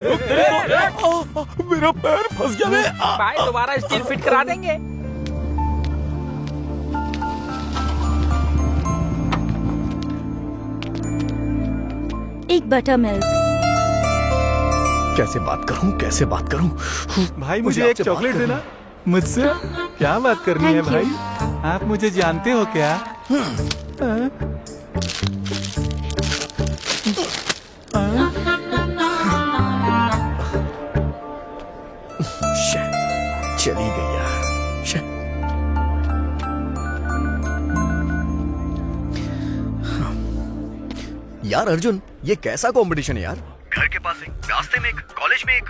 मेरा पैर फंस गया बे। भाई दोबारा स्टील फिट करा देंगे। एक बटर मिल्क। कैसे बात करूं? भाई मुझे एक चॉकलेट देना। मुझसे क्या बात करनी है Thank you. भाई? आप मुझे जानते हो क्या? चली गई यार। शे। यार अर्जुन, ये कैसा कंपटीशन है यार? घर के पास एक, रास्ते में एक, कॉलेज में एक।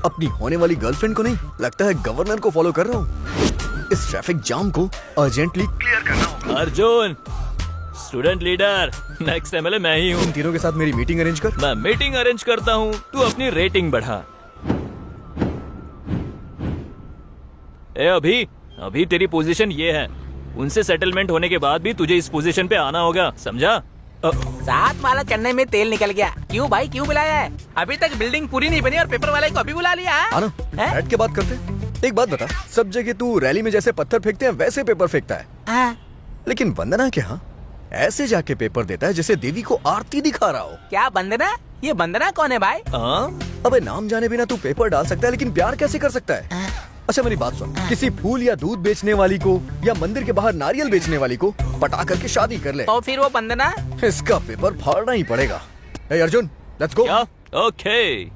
अपनी होने वाली गर्लफ्रेंड को नहीं, लगता है गवर्नर को फॉलो कर रहा हूँ। इस ट्रैफिक जाम को अर्जेंटली क्लियर करना होगा। Arjun, student leader, next MLA मैं ही हूँ। इन तीनों के साथ मेरी मीटिंग अरेंज कर। मैं मीटिंग अरेंज करता हूँ, तू अपनी रेटिंग बढ़ा। ए अभी तेरी पोजीशन ये है। उनसे सेटलमेंट होने के बाद भी तुझे इस पोजीशन पे आना होगा, समझा? सात माला चेन्नई में तेल निकल गया। क्यों भाई, क्यों बुलाया है? अभी तक बिल्डिंग पूरी नहीं बनी और पेपर वाले को अभी बुला लिया है? आना, बैठ के बात करते हैं। एक बात बता, सब जगह तू रैली में जैसे पत्थर फेंकते हैं वैसे पेपर फेंकता है, हाँ। लेकिन वंदना के यहाँ ऐसे जाके पेपर देता है जैसे देवी को आरती दिखा रहा हो। क्या वंदना? ये वंदना कौन है भाई? अबे नाम जाने बिना तू पेपर डाल सकता है, लेकिन प्यार कैसे कर सकता है? अच्छा मेरी बात सुन, किसी फूल या दूध बेचने वाली को या मंदिर के बाहर नारियल बेचने वाली को पटा करके शादी कर ले, तो फिर वो वंदना? इसका पेपर फाड़ना ही पड़ेगा। ए अर्जुन, लेट्स गो। क्या? ओके।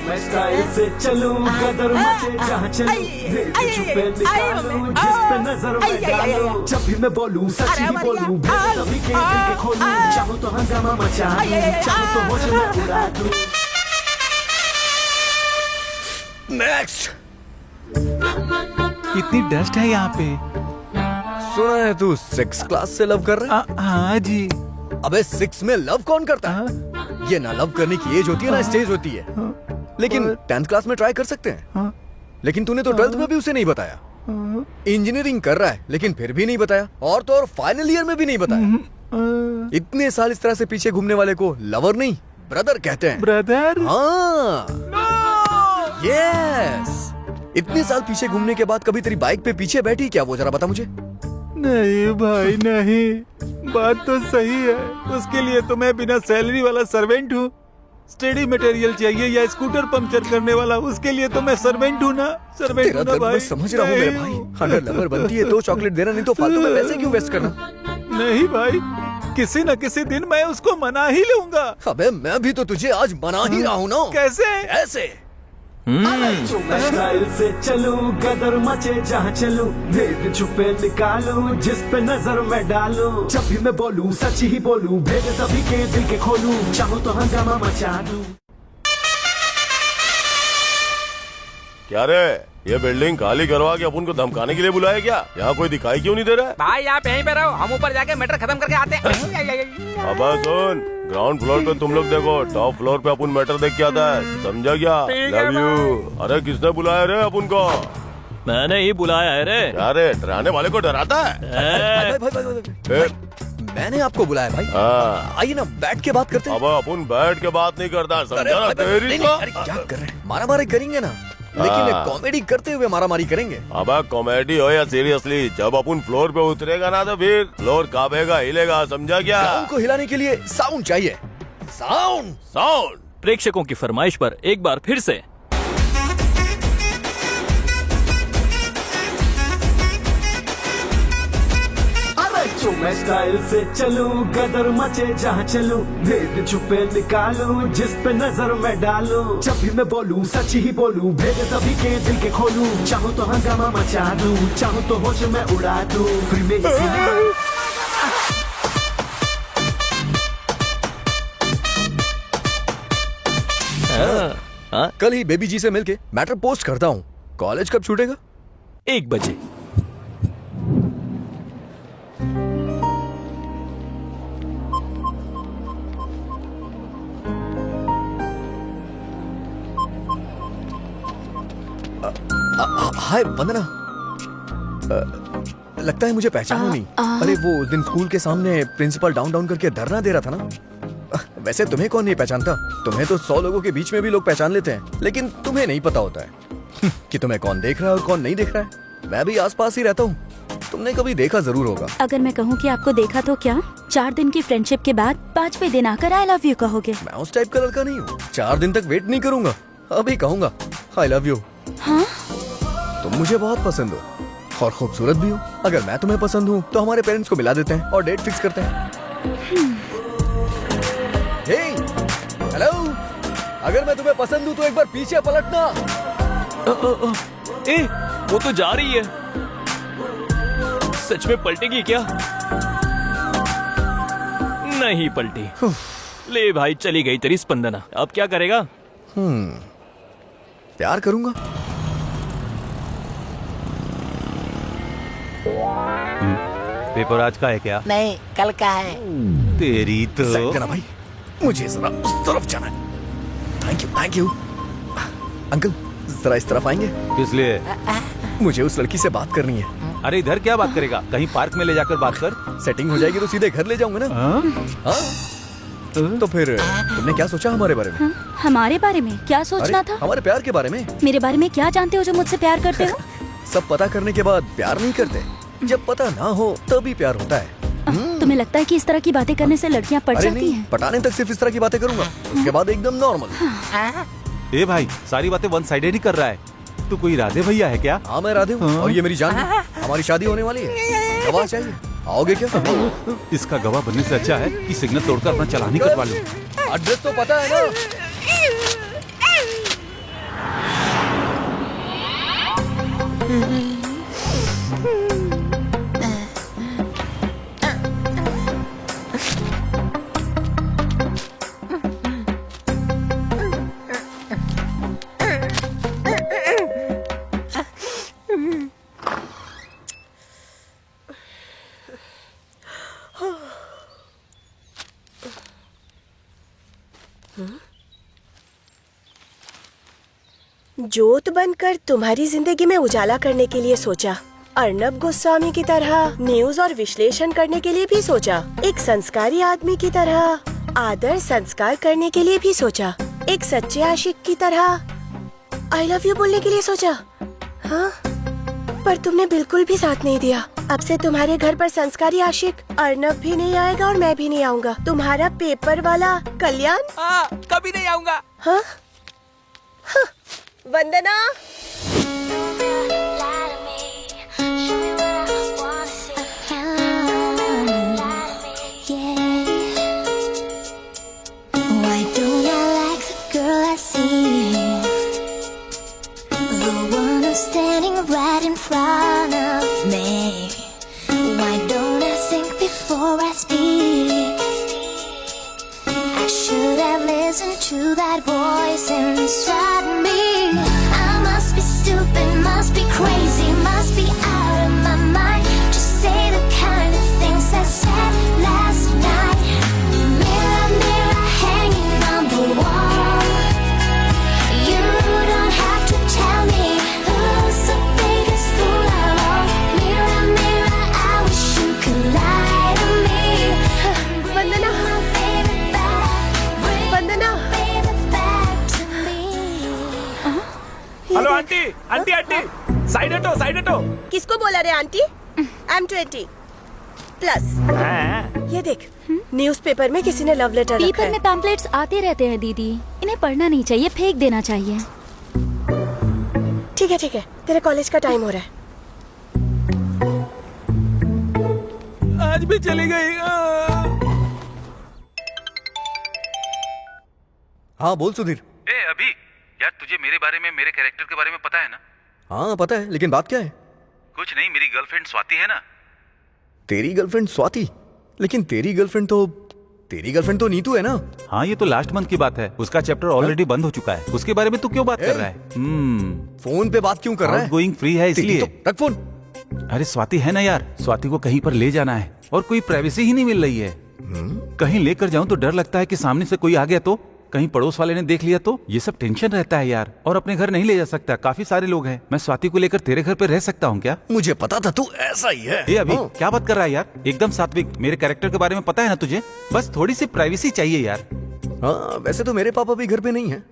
मैं स्टाइल से चलूं, कदर मचे जहाँ चलूं, भेद छुपे निकालूं, जिस पे नजर मैं डालूं। जब भी मैं बोलूं सच ही बोलूं, भेद सभी के दिल के खोलूं, चाहूं तो हंगामा मचा दूं, चाहूं तो होश में उड़ा दूं। नेक्स्ट। कितनी डस्ट है यहाँ पे। सुना है तू 6 क्लास से लव कर रहा है? हाँ जी। अबे 6 में लव कौन करता है? ये ना लव करने की एज होती है ना स्टेज होती है। लेकिन 10th क्लास में ट्राई कर सकते हैं। लेकिन तूने तो 12th में भी उसे नहीं बताया। इंजीनियरिंग कर रहा है लेकिन फिर भी नहीं बताया, और तो और फाइनल ईयर में भी नहीं बताया। इतने साल इस तरह से पीछे घूमने वाले को लवर नहीं ब्रदर कहते हैं। ब्रदर? हाँ, यस। इतने साल पीछे घूमने के बाद कभी तेरी बाइक पे पीछे बैठी क्या वो, जरा बता मुझे। नहीं भाई नहीं, बात तो सही है। उसके लिए तो मैं बिना सैलरी वाला सर्वेंट हूँ। स्टडी मटेरियल चाहिए या स्कूटर पंक्चर करने वाला, उसके लिए तो मैं सर्वेंट हूँ ना। सर्वेंट तेरा हूँ ना दर्द भाई। मैं समझ रहा हूँ मेरे भाई। अगर लवर बनती है तो चॉकलेट देना, नहीं तो फालतू में पैसे क्यों वेस्ट करना। नहीं भाई, किसी न किसी दिन मैं उसको मना ही लूंगा। अबे मैं भी तो तुझे आज मना ही रहा हूँ ना। कैसे? ऐसे। मैं स्टाइल से चलूं, कदर मचे जहाँ चलूं, भेद छुपे निकालूं, जिस पे नजर मैं डालूं। जब भी मैं बोलूं सच ही बोलूं, भेद सभी के दिल के खोलूं, चाहूं तो हंगामा मचा दूं। क्या रे, ये बिल्डिंग खाली करवा के अपन को धमकाने के लिए बुलाया क्या? यहाँ कोई दिखाई क्यों नहीं दे रहा है? भाई आप यहीं पे रहो, हम ऊपर जाके मैटर खत्म करके आते हैं। अब सुन, ग्राउंड फ्लोर पे तुम लोग देखो, टॉप फ्लोर पे अपन मैटर देख के आता है, समझा क्या? ठीक है लव यू। अरे किसने बुलाया रे अपन को? मैंने ही बुलाया है रे। अरे डराने वाले को डराता है। भाई, भाई, भाई, भाई, भाई, मैंने आपको बुलाया भाई। हाँ। आइए ना बैठ के बात करते हैं। अब अपन बैठ के बात नहीं करता, समझा ना? अरे, तेरी नहीं, तो नहीं, अरे क्या कर रहे हैं? मारा मारी करेंगे ना, लेकिन कॉमेडी करते हुए मारा मारी करेंगे। अब कॉमेडी हो या सीरियसली, जब अपन फ्लोर पे उतरेगा ना तो फिर फ्लोर कांपेगा, हिलेगा, समझा क्या? ग्राउंड को हिलाने के लिए साउंड चाहिए। साउंड। साउंड। प्रेक्षकों की फरमाइश पर एक बार फिर से मैं स्टाइल से चलूं, कदर मचे जहाँ चलूं, भेद छुपे निकालूं, जिस पे नजर मैं डालूं। जब भी मैं बोलूं सच ही बोलूं, भेद सभी के दिल के खोलूं, चाहूं तो हंगामा मचा दूं, चाहूं तो होश में उड़ा दूं। फिर मेरी कल ही बेबी जी से मिलके मैटर पोस्ट करता हूँ। कॉलेज कब छूटेगा? 1 बजे। हाय वंदना। लगता है मुझे पहचानो नहीं। अरे वो उस दिन स्कूल के सामने प्रिंसिपल डाउन डाउन करके धरना दे रहा था ना। वैसे तुम्हें कौन नहीं पहचानता? तुम्हें तो 100 लोगों के बीच में भी लोग पहचान लेते हैं, लेकिन तुम्हें नहीं पता होता है कि तुम्हें कौन देख रहा है और कौन नहीं देख रहा है। मैं भी आसपास ही रहता हूँ, तुमने कभी देखा जरूर होगा। अगर मैं कहूँ कि आपको देखा तो क्या 4 दिन की फ्रेंडशिप के बाद 5वें दिन आकर आई लव यू कहोगे? मैं उस टाइप का लड़का नहीं हूँ। 4 दिन तक वेट नहीं करूंगा, अभी कहूंगा आई लव यू। हाँ? तुम मुझे बहुत पसंद हो और खूबसूरत भी हो। अगर मैं तुम्हें पसंद हूँ तो हमारे पेरेंट्स को मिला देते हैं और डेट फिक्स करते हैं। हे, हेलो, अगर मैं तुम्हें पसंद हूँ तो एक बार पीछे पलटना। ए, वो तो जा रही है। सच में पलटेगी क्या? नहीं पलटी। ले भाई, चली गई तेरी स्पंदना। अब क्या करेगा? प्यार करूंगा। पेपर आज का है क्या? नहीं, कल का है। तेरी तो साइड देना भाई, मुझे जरा उस तरफ जाना है। Thank you, thank you. Uncle, जरा इस तरफ आएंगे? किस लिए? मुझे उस लड़की से बात करनी है। अरे इधर क्या बात करेगा? कहीं पार्क में ले जाकर बात कर। सेटिंग हो जाएगी तो सीधे घर ले जाऊंगा ना। हाँ? तो फिर तुमने क्या सोचा हमारे बारे में? हमारे बारे में क्या सोचना अरे, था? हमारे प्यार के बारे में। मेरे बारे में क्या जानते हो जो मुझसे प्यार करते हो? सब पता करने के बाद प्यार नहीं करते, जब पता ना हो तभी प्यार होता है। तुम्हें लगता है कि इस तरह की बातें करने से लड़कियां पट अरे जाती नहीं, हैं? पटाने तक सिर्फ इस तरह की बातें करूंगा, उसके बाद एकदम नॉर्मल। ए भाई, सारी बातें वन साइडेड ही कर रहा है। तू कोई राधे भैया है क्या? हाँ, मैं राधे हूँ और ये मेरी जान है। हमारी शादी होने वाली है। गवाह चाहिए, आओगे क्या? इसका गवाह बनने से अच्छा है कि सिग्नल तोड़कर अपना चालान ही कटवा लूं। एड्रेस तो पता है ना? जोत बनकर तुम्हारी जिंदगी में उजाला करने के लिए सोचा, अर्नब गोस्वामी की तरह न्यूज और विश्लेषण करने के लिए भी सोचा, एक संस्कारी आदमी की तरह आदर संस्कार करने के लिए भी सोचा, एक सच्चे आशिक की तरह आई लव यू बोलने के लिए सोचा। हाँ, पर तुमने बिल्कुल भी साथ नहीं दिया। अब से तुम्हारे घर पर संस्कारी आशिक अर्नब भी नहीं आएगा और मैं भी नहीं आऊंगा। तुम्हारा पेपर वाला कल्याण कभी नहीं आऊंगा। हाँ? हाँ, वंदना। Why don't I like the girl I see? The one who's standing right in front of me. Why don't I think before I speak? I should have listened to that voice inside me. I must be stupid, must be crazy, must be out of my mind. Just say the kind of things I said last night. Mirror, mirror, hanging on the wall. You don't have to tell me who's the biggest fool of all. Mirror, mirror, I wish you could lie to me. Vandana, Vandana. Hello aunty, aunty aunty, side हटो, side हटो। किसको बोला रे aunty? I'm 20 plus. ये देख, newspaper में किसी ने लव लेटर रखा पेपर है। में पैम्पलेट्स आते रहते हैं दीदी, इन्हें पढ़ना नहीं चाहिए, फेंक देना चाहिए। ठीक है ठीक है, तेरे कॉलेज का टाइम हो रहा है। आज भी चली गई। हाँ बोल सुधीर। ए अभी यार, तुझे मेरे बारे में, मेरे कैरेक्टर के बारे में पता है ना? हाँ पता है, लेकिन बात क्या है? कुछ नहीं, मेरी गर्लफ्रेंड स्वाति है ना। तेरी गर्लफ्रेंड स्वाति? लेकिन तेरी गर्लफ्रेंड तो नीतू है ना? हाँ, ये तो लास्ट मंथ की बात है। उसका चैप्टर ऑलरेडी बंद हो चुका है। उसके बारे में तू क्यों बात कर रहा है? फोन पे बात क्यों कर रहा है? गोइंग फ्री है तेरी इसलिए। तो रख फोन। अरे स्वाति है ना यार, स्वाति को कहीं पर ले जाना है और कोई प्राइवेसी ही नहीं मिल रही है। कहीं लेकर जाऊं तो डर लगता है कि सामने से कोई आ गया तो कहीं पड़ोस वाले ने देख लिया तो? ये सब टेंशन रहता है यार। और अपने घर नहीं ले जा सकता, काफी सारे लोग हैं। मैं स्वाति को लेकर तेरे घर पे रह सकता हूँ क्या? मुझे पता था तू ऐसा ही है। ए अभी क्या बात कर रहा है यार? एकदम सात्विक। मेरे कैरेक्टर के बारे में पता है ना तुझे? बस थोड़ी सी प्राइवेसी चाहिए यार। हाँ, वैसे तो मेरे पापा भी घर पे नहीं है,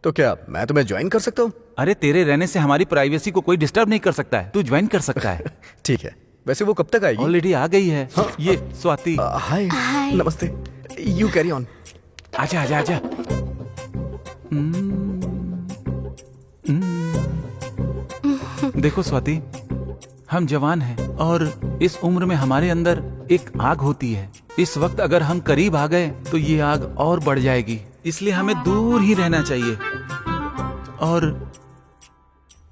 तो क्या मैं तुम्हें ज्वाइन कर सकता हूँ? अरे तेरे रहने से हमारी प्राइवेसी को कोई डिस्टर्ब नहीं कर सकता है, तू ज्वाइन कर सकता है। ठीक है, वैसे वो कब तक आएगी? ऑलरेडी आ गई है। हाँ। ये स्वाति। हाय, नमस्ते। You carry on. आजा आजा आजा। देखो स्वाति, हम जवान हैं और इस उम्र में हमारे अंदर एक आग होती है। इस वक्त अगर हम करीब आ गए तो ये आग और बढ़ जाएगी, इसलिए हमें दूर ही रहना चाहिए।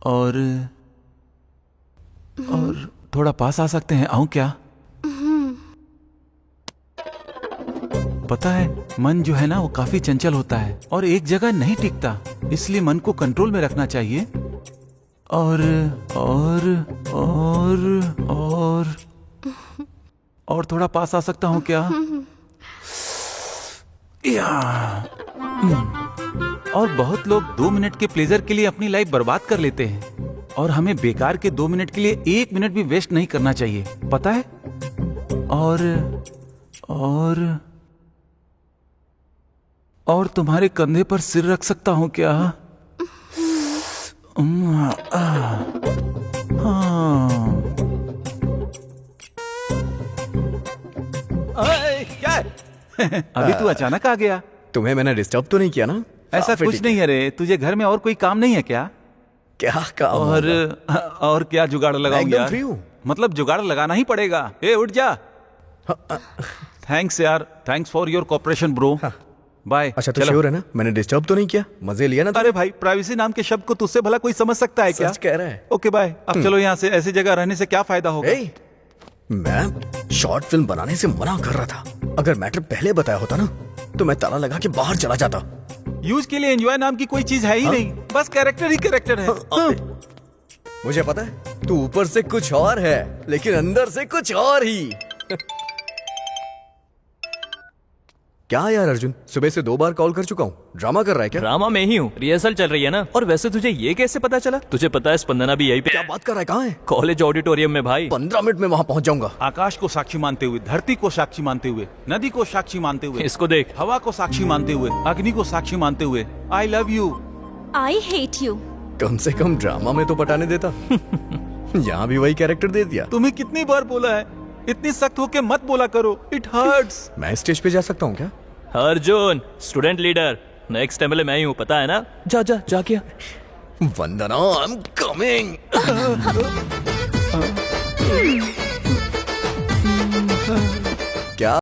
और थोड़ा पास आ सकते हैं? आऊं क्या? पता है, मन जो है ना वो काफी चंचल होता है और एक जगह नहीं टिकता, इसलिए मन को कंट्रोल में रखना चाहिए। और थोड़ा पास आ सकता हूँ क्या? और बहुत लोग 2 मिनट के प्लेजर के लिए अपनी लाइफ बर्बाद कर लेते हैं और हमें बेकार के 2 मिनट के लिए 1 मिनट भी वेस्ट नहीं करना चाहिए, पता है? और तुम्हारे कंधे पर सिर रख सकता हूँ क्या? क्या है? अभी तू अचानक आ गया। तुम्हें मैंने डिस्टर्ब तो नहीं किया ना? ऐसा कुछ नहीं है रे। तुझे घर में और कोई काम नहीं है क्या? क्या काम? और क्या जुगाड़ लगाऊं एकदम यार? फ्री हूँ। मतलब जुगाड़ लगाना ही पड़ेगा। ए उठ जा। थैंक्स यार, thanks for your cooperation bro. Bye. अच्छा तो श्योर है ना? मैंने डिस्टर्ब तो नहीं किया? मजे लिया ना? अरे भाई, प्राइवेसी नाम के शब्द को तुझसे भला कोई समझ सकता है क्या? सच कह रहा है। Okay bye. अब चलो यहाँ से। ऐसी जगह रहने से क्या फायदा होगा? मैं शॉर्ट फिल्म बनाने से मना कर रहा था। अगर मैटर पहले बताया होता ना तो मैं ताला लगा के बाहर चला जाता। यूज के लिए एंजॉय नाम की कोई चीज है ही नहीं, बस कैरेक्टर ही कैरेक्टर है। मुझे पता है तू ऊपर से कुछ और है लेकिन अंदर से कुछ और ही। क्या यार अर्जुन, सुबह से 2 बार कॉल कर चुका हूँ। ड्रामा कर रहा है क्या? ड्रामा में ही हूँ, रिहर्सल चल रही है ना। और वैसे तुझे ये कैसे पता चला? तुझे पता है स्पंदना भी यहीं पे? क्या बात कर रहा है? कहाँ है? कॉलेज ऑडिटोरियम में भाई। 15 मिनट में वहाँ पहुँच जाऊंगा। आकाश को साक्षी मानते हुए, धरती को साक्षी मानते हुए, नदी को साक्षी मानते हुए, इसको देख। हवा को साक्षी मानते हुए, अग्नि को साक्षी मानते हुए, I love you. I hate you. कम से कम ड्रामा में तो पटाने देता। यहाँ भी वही कैरेक्टर दे दिया। तुम्हें कितनी बार बोला है, इतनी सख्त होके मत बोला करो, इट हर्ट्स। मैं स्टेज पे जा सकता हूँ क्या? Arjun student leader, next MLA मैं ही हूँ, पता है ना? जा जा जा क्या? वंदना, आई एम कमिंग।